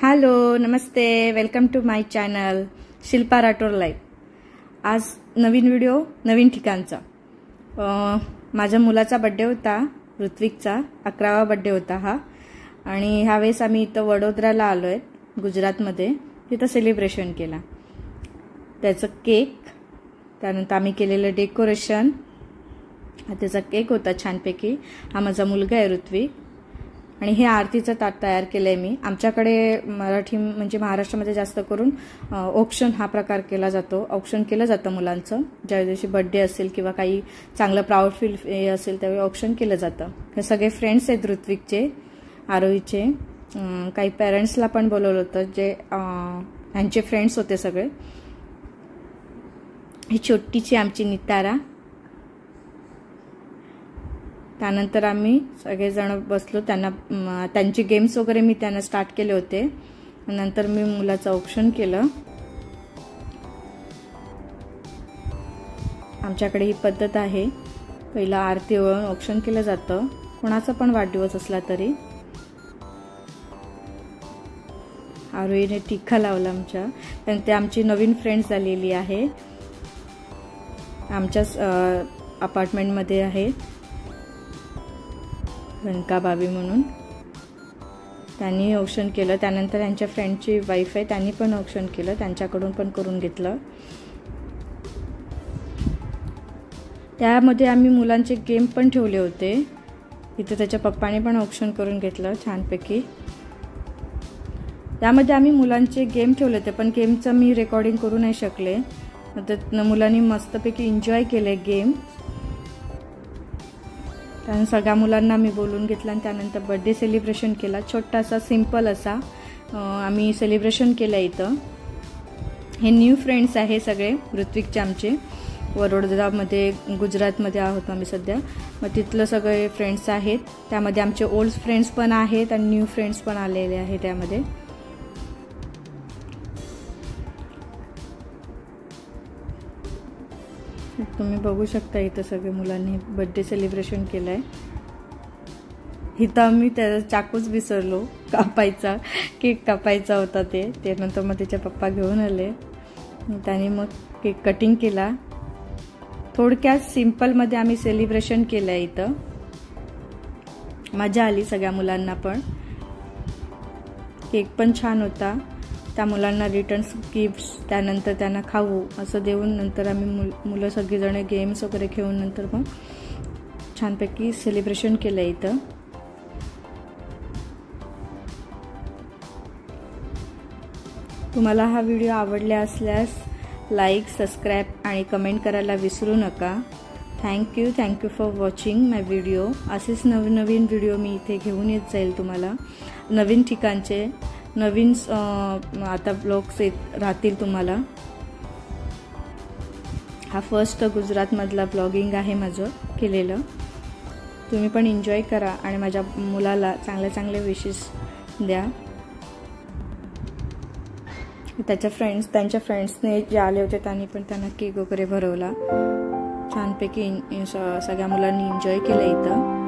Hello नमस्ते, welcome to my channel Shilpa Rathore live. आज नवीन व्हिडिओ नवीन ठिकाणचा। माझ्या मुलाचा बर्थडे होता, ऋत्विकचा 11वा बर्थडे होता हा। आणि ह्यावेळेस आम्ही इथं वडोदराला आलोय गुजरातमध्ये, तिथं सेलिब्रेशन केला। त्याचा केक, त्यानंतर आम्ही केलेलं डेकोरेशन, त्याचा केक होता छानपैकी। हा माझा मुलगा आहे ऋत्विक। आणि हे आरतीचं ताट तयार केलंय मी। आमच्याकडे मराठी म्हणजे महाराष्ट्रामध्ये जास्त करून ऑक्शन हा प्रकार केला जातो। ऑक्शन केलं जातं मुलांचं, ज्या दिवशी बर्थडे असेल किंवा काही चांगलं प्राऊड फील असेल त्यावेळी ऑक्शन केलं जातं। हे सगळे फ्रेंड्स आहेत ऋत्विकचे, आरोहीचे। काही पेरेंट्सला पण बोलवलं होतं, जे यांचे फ्रेंड्स होते सगळे। ही छोटीची आमची नितारा। त्यानंतर आम्ही सगळेजण बसलो, त्यांची गेम्स वगैरे मी त्यांना स्टार्ट केले होते। नंतर मी मुलाचं ऑक्शन केलं। आमच्याकडे ही पद्धत आहे, पहिला आरती वळून ऑक्शन केलं जातं, कोणाचा पण वाढदिवस असला तरी। आरोहीने टिक्का लावला आमच्या, त्यानंतर आमची नवीन फ्रेंड झालेली आहे, आमच्याच अपार्टमेंटमध्ये आहे, रंका भाभी म्हणून। त्यांनी ऑक्शन केलं। त्यानंतर त्यांच्या फ्रेंडची वाईफ आहे, त्यांनी पण ऑक्शन केलं, त्यांच्याकडून पण करून घेतलं। त्यामध्ये आम्ही मुलांचे गेम पण ठेवले होते। इथे त्याच्या पप्पाने पण ऑक्शन करून घेतलं छानपैकी। त्यामध्ये आम्ही मुलांचे गेम ठेवले होते, पण गेमचं मी रेकॉर्डिंग करू नाही शकले। तर मुलांनी मस्तपैकी एन्जॉय केले गेम। त्यानंतर सगळ्या मुलांना मी बोलून घेतलं आणि त्यानंतर बर्थडे सेलिब्रेशन केला। छोटासा सिंपल असा आम्ही सेलिब्रेशन केलं इथं। हे न्यू फ्रेंड्स आहे सगळे ऋत्विकचे आमचे। वडोदरामध्ये गुजरातमध्ये आहोत आम्ही सध्या, मग तिथलं सगळे फ्रेंड्स आहेत। त्यामध्ये आमचे ओल्ड फ्रेंड्स पण आहेत आणि न्यू फ्रेंड्स पण आलेले आहेत त्यामध्ये। तुम्ही बघू शकता इथं सगळे मुलांनी बर्थडे सेलिब्रेशन केलंय। इथं आम्ही त्याचा चाकूच विसरलो कापायचा, केक कापायचा होता ते नंतर मग त्याचे पप्पा घेऊन आले, त्याने मग केक कटिंग केला। थोडक्यात सिंपलमध्ये आम्ही सेलिब्रेशन केलंय इथं। मजा आली सगळ्या मुलांना पण, केक पण छान होता। त्या मुलांना रिटर्न्स गिफ्ट्स, त्यानंतर त्यांना खाऊ असं देऊन नंतर आम्ही मुलं सगळीजण गेम्स वगैरे खेळून नंतर मग छानपैकी सेलिब्रेशन केलं इथं। तुम्हाला हा व्हिडिओ आवडला असल्यास लाईक, सबस्क्राईब आणि कमेंट करायला विसरू नका। Thank you for watching my video. असेच नवीन व्हिडिओ मी इथे घेऊन येत जाईल तुम्हाला, नवीन ठिकाणचे नवीन आता ब्लॉग्स येत राहतील तुम्हाला। हा फर्स्ट गुजरातमधला ब्लॉगिंग आहे माझं केलेलं। तुम्ही पण एन्जॉय करा आणि माझ्या मुलाला चांगले विशेस द्या। त्यांच्या फ्रेंड्सने जे आले होते त्यांनी पण त्यांना केक वगैरे भरवला छानपैकी। सगळ्या मुलांनी एन्जॉय केलं इथं।